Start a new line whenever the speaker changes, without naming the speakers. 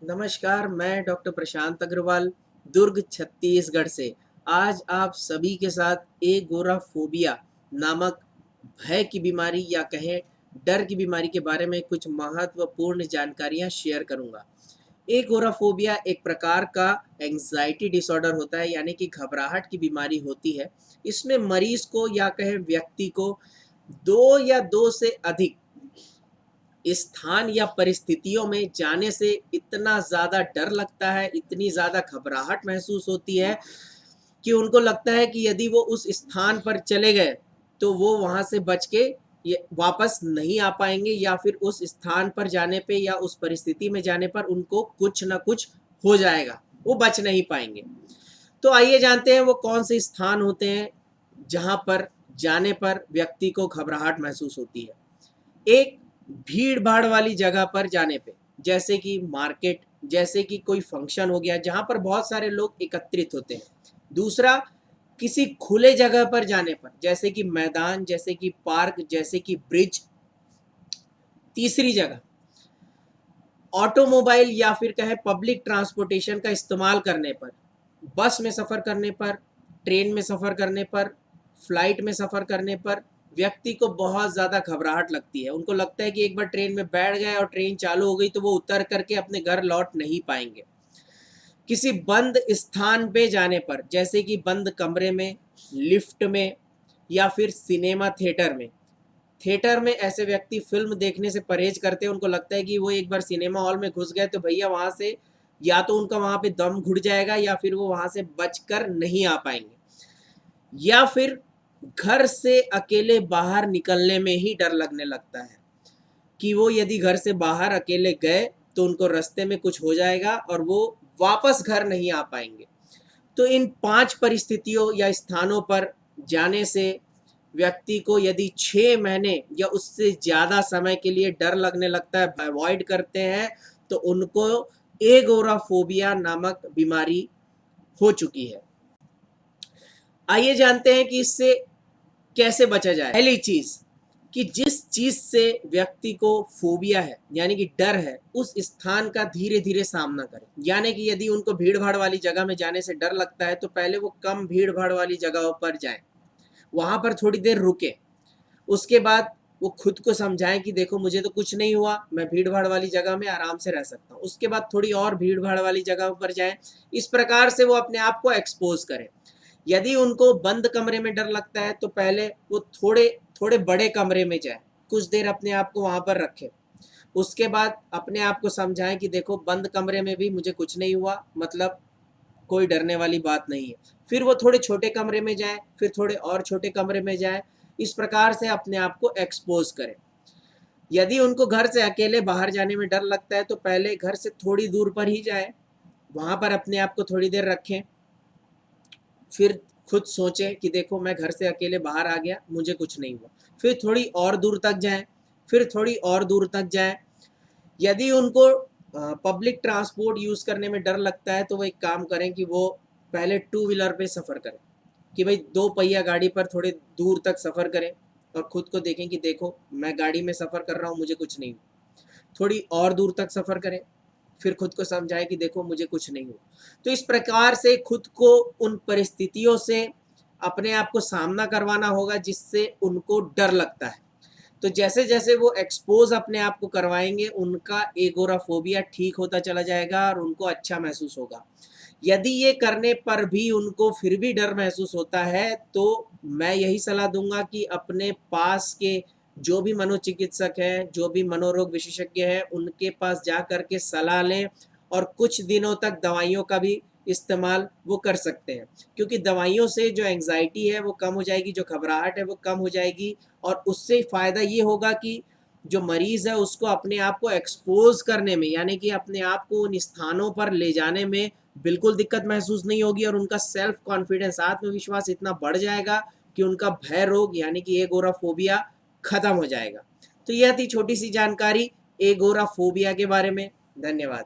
नमस्कार, मैं डॉक्टर प्रशांत अग्रवाल, दुर्ग छत्तीसगढ़ से। आज आप सभी के साथ एगोराफोबिया नामक भय की बीमारी या कहें डर की बीमारी के बारे में कुछ महत्वपूर्ण जानकारियां शेयर करूंगा। एगोराफोबिया एक प्रकार का एंग्जाइटी डिसऑर्डर होता है, यानी कि घबराहट की बीमारी होती है। इसमें मरीज को या कहें व्यक्ति को दो या दो से अधिक स्थान या परिस्थितियों में जाने से इतना ज़्यादा डर लगता है, इतनी ज़्यादा घबराहट महसूस होती है कि उनको लगता है कि यदि वो उस स्थान पर चले गए, तो वो वहाँ से बच के ये वापस नहीं आ पाएँगे, या फिर उस स्थान पर जाने पे या उस परिस्थिति में जाने पर उनको कुछ न कुछ हो जाएगा, वो बच नहीं पाएँगे। तो आइए जानते हैं वो कौन से स्थान होते हैं, जहाँ पर जाने पर व्यक्ति को घबराहट महसूस होती है। एक, भीड़-भाड़ वाली जगह पर जाने पे, जैसे कि मार्केट, जैसे कि कोई फंक्शन हो गया जहाँ पर बहुत सारे लोग एकत्रित होते हैं। दूसरा, किसी खुले जगह पर जाने पर, जैसे कि मैदान, जैसे कि पार्क, जैसे कि ब्रिज। तीसरी जगह, ऑटोमोबाइल या फिर कहें पब्लिक ट्रांसपोर्टेशन का इस्तेमाल करने पर, बस में सफ़र करने पर, ट्रेन में सफ़र करने पर, फ्लाइट में सफ़र करने पर व्यक्ति को बहुत ज़्यादा घबराहट लगती है। उनको लगता है कि एक बार ट्रेन में बैठ गए और ट्रेन चालू हो गई तो वो उतर करके अपने घर लौट नहीं पाएंगे। किसी बंद स्थान पे जाने पर, जैसे कि बंद कमरे में, लिफ्ट में, या फिर सिनेमा थिएटर में। थिएटर में ऐसे व्यक्ति फ़िल्म देखने से परहेज़ करते हैं, उनको लगता है कि वो एक बार सिनेमा हॉल में घुस गए तो भैया वहाँ से या तो उनका वहाँ पे दम घुट जाएगा या फिर वो वहाँ से बचकर नहीं आ पाएँगे। या फिर घर से अकेले बाहर निकलने में ही डर लगने लगता है कि वो यदि घर से बाहर अकेले गए तो उनको रास्ते में कुछ हो जाएगा और वो वापस घर नहीं आ पाएँगे। तो इन 5 परिस्थितियों या स्थानों पर जाने से व्यक्ति को यदि 6 महीने या उससे ज़्यादा समय के लिए डर लगने लगता है, अवॉइड करते हैं, तो उनको एगोराफोबिया नामक बीमारी हो चुकी है। आइए जानते हैं कि इससे कैसे बचा जाए। पहली चीज़, कि जिस चीज़ से व्यक्ति को फोबिया है, यानी कि डर है, उस स्थान का धीरे-धीरे सामना करें। यानी कि यदि उनको भीड़-भाड़ वाली जगह में जाने से डर लगता है, तो पहले वो कम भीड़-भाड़ वाली जगहों पर जाएँ। वहाँ पर थोड़ी देर रुकें। उसके बाद वो खुद को समझाएँ कि देखो मुझे तो कुछ नहीं हुआ, मैं भीड़-भाड़ वाली जगह में आराम से रह सकता हूँ। उसके बाद थोड़ी और भीड़-भाड़ वाली जगहों पर जाएँ। इस प्रकार से वो अपने आप को एक्सपोज़ करें। यदि उनको बंद कमरे में डर लगता है तो पहले वो थोड़े थोड़े बड़े कमरे में जाएँ, कुछ देर अपने आप को वहाँ पर रखें। उसके बाद अपने आप को समझाएँ कि देखो बंद कमरे में भी मुझे कुछ नहीं हुआ, मतलब कोई डरने वाली बात नहीं है। फिर वो थोड़े छोटे कमरे में जाएँ, फिर थोड़े और छोटे कमरे में जाएँ, इस प्रकार से अपने आप को एक्सपोज़ करें। यदि उनको घर से अकेले बाहर जाने में डर लगता है तो पहले घर से थोड़ी दूर पर ही जाएँ, वहाँ पर अपने आप को थोड़ी देर रखें। फिर खुद सोचें कि देखो मैं घर से अकेले बाहर आ गया, मुझे कुछ नहीं हुआ। फिर थोड़ी और दूर तक जाएँ, फिर थोड़ी और दूर तक जाएँ। यदि उनको पब्लिक ट्रांसपोर्ट यूज़ करने में डर लगता है तो वो एक काम करें कि वो पहले टू व्हीलर पे सफ़र करें, कि भाई 2 पहिया गाड़ी पर थोड़े दूर तक सफ़र करें और खुद को देखें कि देखो मैं गाड़ी में सफ़र कर रहा हूँ, मुझे कुछ नहीं हुआ। थोड़ी और दूर तक सफ़र करें, फिर खुद को समझाएँ कि देखो मुझे कुछ नहीं हुआ। तो इस प्रकार से खुद को उन परिस्थितियों से अपने आप को सामना करवाना होगा जिससे उनको डर लगता है। तो जैसे-जैसे वो एक्सपोज़ अपने आप को करवाएँगे, उनका एगोराफोबिया ठीक होता चला जाएगा और उनको अच्छा महसूस होगा। यदि ये करने पर भी उनको फिर भी डर महसूस होता है, तो मैं यही सलाह दूँगा कि अपने पास के जो भी मनोचिकित्सक हैं, जो भी मनोरोग विशेषज्ञ हैं, उनके पास जा कर के सलाह लें और कुछ दिनों तक दवाइयों का भी इस्तेमाल वो कर सकते हैं। क्योंकि दवाइयों से जो एंग्ज़ायटी है वो कम हो जाएगी, जो घबराहट है वो कम हो जाएगी और उससे फ़ायदा ये होगा कि जो मरीज़ है उसको अपने आप को एक्सपोज़ करने में, यानी कि अपने आप को उन स्थानों पर ले जाने में बिल्कुल दिक्कत महसूस नहीं होगी और उनका सेल्फ कॉन्फिडेंस, आत्मविश्वास इतना बढ़ जाएगा कि उनका भय रोग यानी कि एगोराफोबिया खत्म हो जाएगा। तो यह थी छोटी सी जानकारी एगोराफोबिया के बारे में। धन्यवाद।